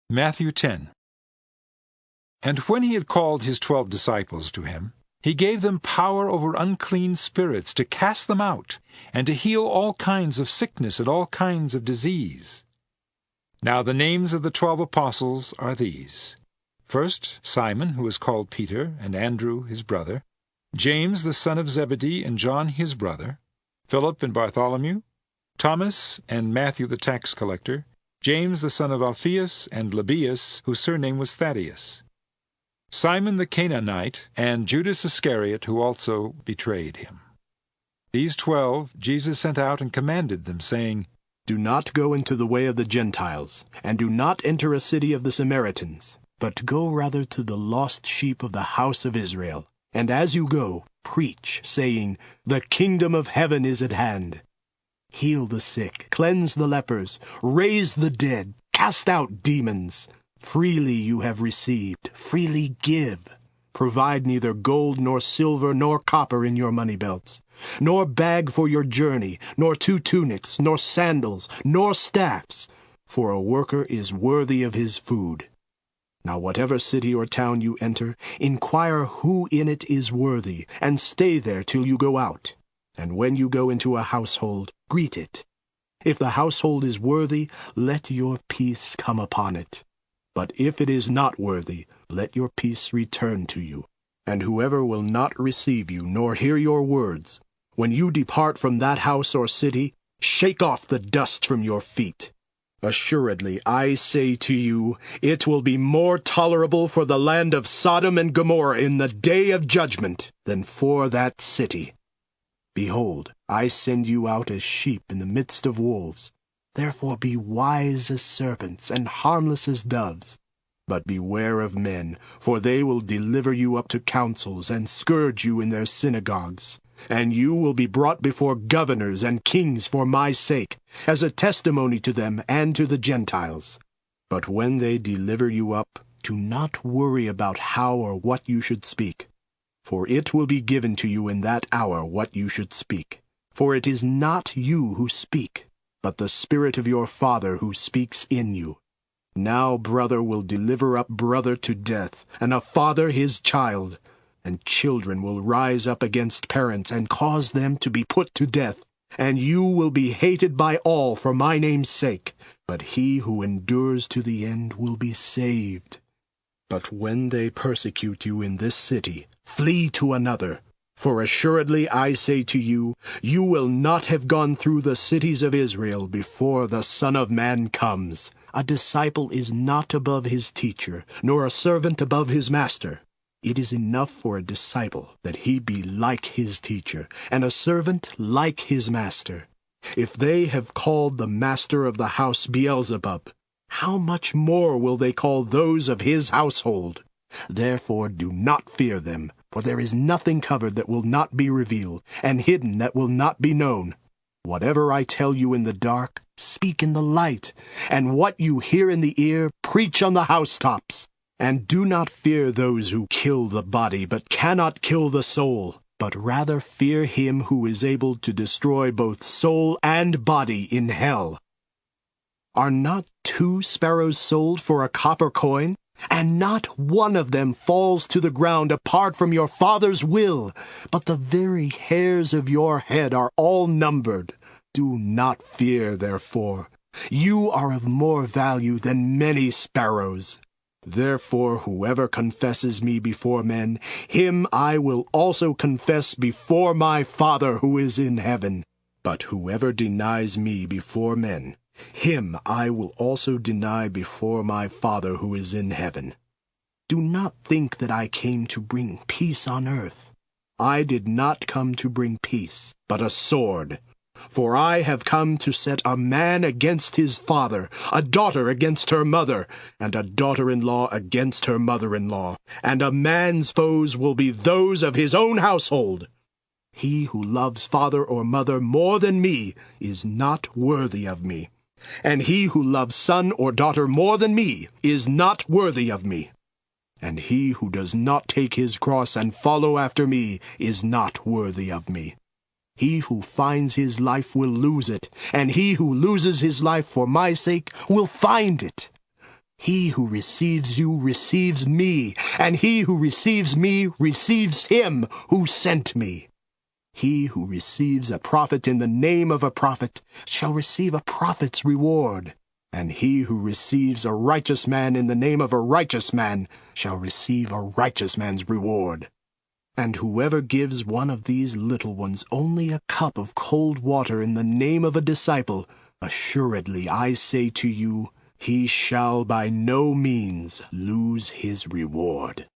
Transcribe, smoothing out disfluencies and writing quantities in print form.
Matthew 10. And when he had called his 12 disciples to him, he gave them power over unclean spirits to cast them out, and to heal all kinds of sickness and all kinds of disease. Now the names of the 12 apostles are these: first, Simon, who is called Peter, and Andrew his brother, James the son of Zebedee, and John his brother, Philip and Bartholomew, Thomas and Matthew the tax collector, James the son of Alphaeus, and Lebbaeus, whose surname was Thaddeus, Simon the Canaanite, and Judas Iscariot, who also betrayed him. These 12 Jesus sent out and commanded them, saying, Do not go into the way of the Gentiles, and do not enter a city of the Samaritans, but go rather to the lost sheep of the house of Israel. And as you go, preach, saying, The kingdom of heaven is at hand. Heal the sick, cleanse the lepers, raise the dead, cast out demons. Freely you have received, freely give. Provide neither gold nor silver nor copper in your money belts, nor bag for your journey, nor 2 tunics, nor sandals, nor staffs, for a worker is worthy of his food. Now whatever city or town you enter, inquire who in it is worthy, and stay there till you go out. And when you go into a household, greet it. If the household is worthy, let your peace come upon it. But if it is not worthy, let your peace return to you. And whoever will not receive you, nor hear your words, when you depart from that house or city, shake off the dust from your feet. Assuredly, I say to you, it will be more tolerable for the land of Sodom and Gomorrah in the day of judgment than for that city. Behold, I send you out as sheep in the midst of wolves. Therefore be wise as serpents and harmless as doves. But beware of men, for they will deliver you up to councils and scourge you in their synagogues. And you will be brought before governors and kings for my sake, as a testimony to them and to the Gentiles. But when they deliver you up, do not worry about how or what you should speak. For it will be given to you in that hour what you should speak. For it is not you who speak, but the Spirit of your Father who speaks in you. Now brother will deliver up brother to death, and a father his child. And children will rise up against parents and cause them to be put to death. And you will be hated by all for my name's sake. But he who endures to the end will be saved. But when they persecute you in this city, flee to another. For assuredly I say to you, you will not have gone through the cities of Israel before the Son of Man comes. A disciple is not above his teacher, nor a servant above his master. It is enough for a disciple that he be like his teacher, and a servant like his master. If they have called the master of the house Beelzebub, how much more will they call those of his household? Therefore do not fear them, for there is nothing covered that will not be revealed, and hidden that will not be known. Whatever I tell you in the dark, speak in the light, and what you hear in the ear, preach on the housetops. And do not fear those who kill the body, but cannot kill the soul, but rather fear him who is able to destroy both soul and body in hell. Are not 2 sparrows sold for a copper coin? And not one of them falls to the ground apart from your Father's will, but the very hairs of your head are all numbered. Do not fear, therefore. You are of more value than many sparrows. Therefore, whoever confesses me before men, him I will also confess before my Father who is in heaven. But whoever denies me before men, him I will also deny before my Father who is in heaven. Do not think that I came to bring peace on earth. I did not come to bring peace, but a sword. For I have come to set a man against his father, a daughter against her mother, and a daughter-in-law against her mother-in-law. And a man's foes will be those of his own household. He who loves father or mother more than me is not worthy of me. And he who loves son or daughter more than me is not worthy of me. And he who does not take his cross and follow after me is not worthy of me. He who finds his life will lose it, and he who loses his life for my sake will find it. He who receives you receives me, and he who receives me receives him who sent me. He who receives a prophet in the name of a prophet shall receive a prophet's reward, and he who receives a righteous man in the name of a righteous man shall receive a righteous man's reward. And whoever gives one of these little ones only a cup of cold water in the name of a disciple, assuredly I say to you, he shall by no means lose his reward.